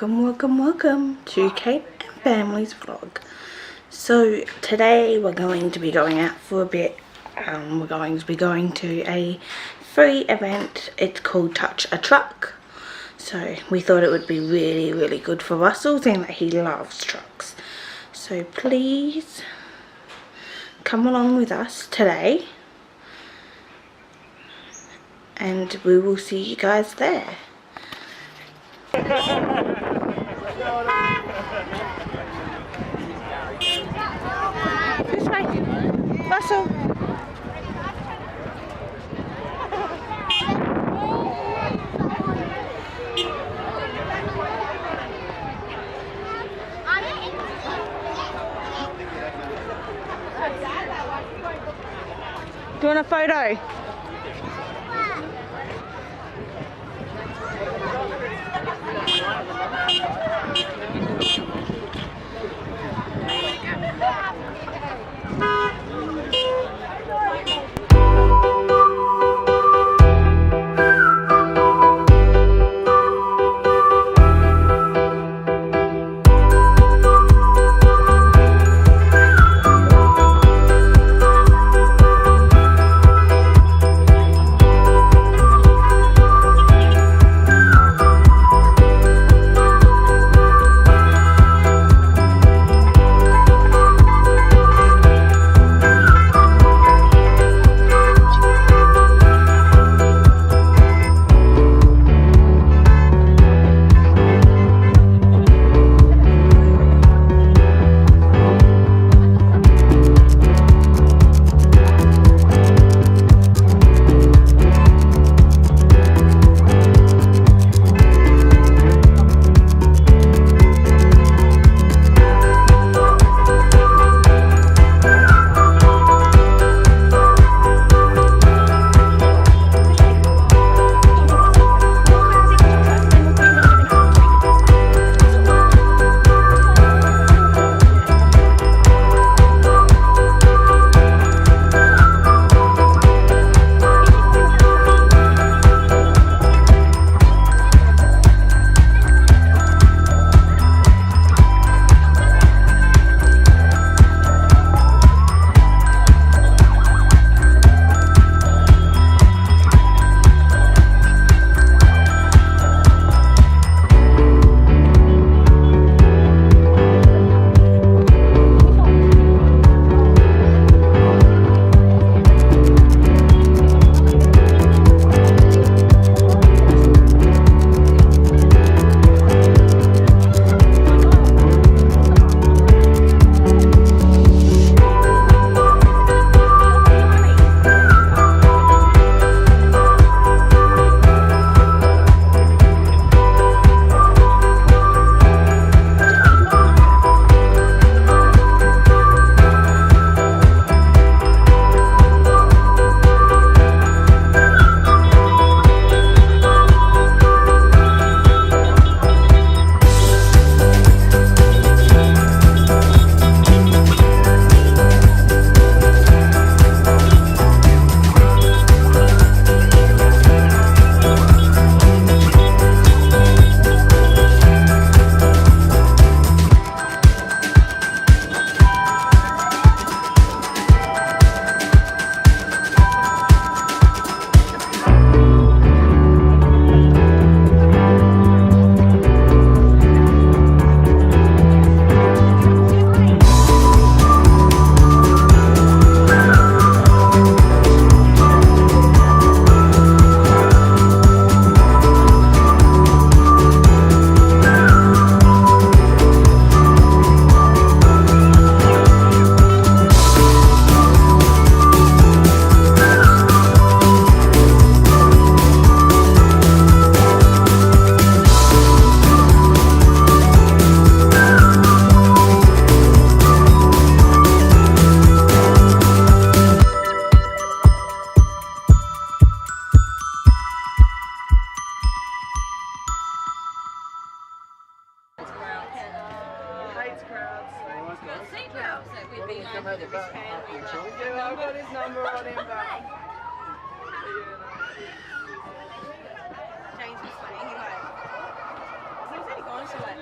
Welcome to Kate and Family's vlog. So today we're going to be going out for a bit. We're going to be going to a free event. It's called Touch a Truck. So we thought it would be really good for Russell, seeing that he loves trucks. So please come along with us today and we will see you guys there. This way, Russell. Do you want a photo? I've got his number on him back. James was funny, he said he gone, so like,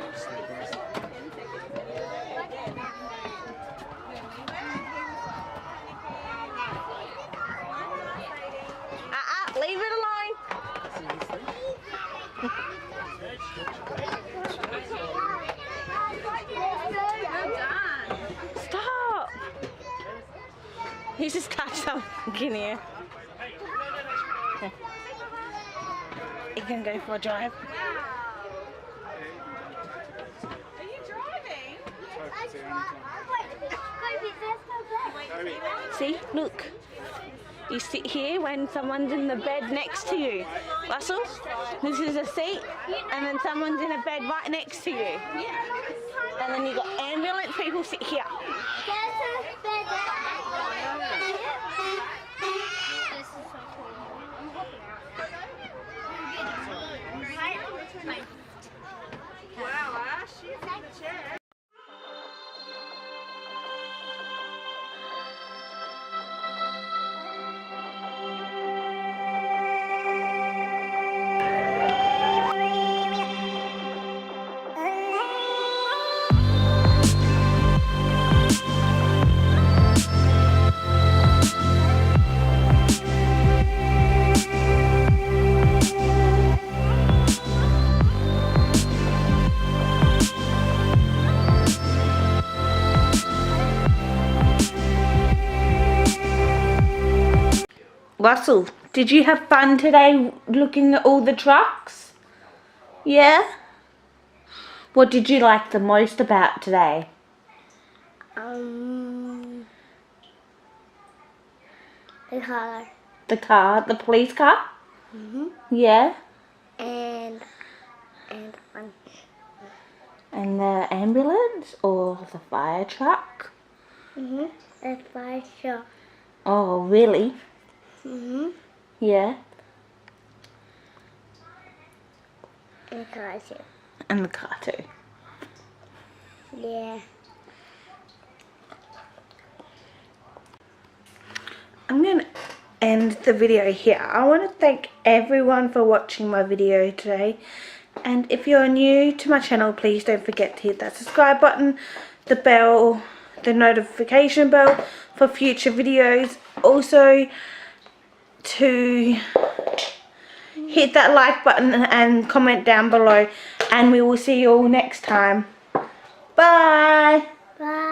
He's just touched something in here. You can go for a drive. Are you driving? See, look. You sit here when someone's in the bed next to you. Russell, this is a seat, and then someone's in a bed right next to you. And then you got ambulance people sit here. Wow, Ash, she's in the chair. Russell, did you have fun today looking at all the trucks? Yeah? What did you like the most about today? The car. The car, the police car? Yeah? And And the ambulance or the fire truck? the fire truck. Oh, really? Yeah? And the car too. And the car too. Yeah. I'm going to end the video here. I want to thank everyone for watching my video today. And if you're new to my channel, please don't forget to hit that subscribe button, the bell, the notification bell for future videos. Also, to hit that like button and comment down below. And we will see you all next time. Bye! Bye.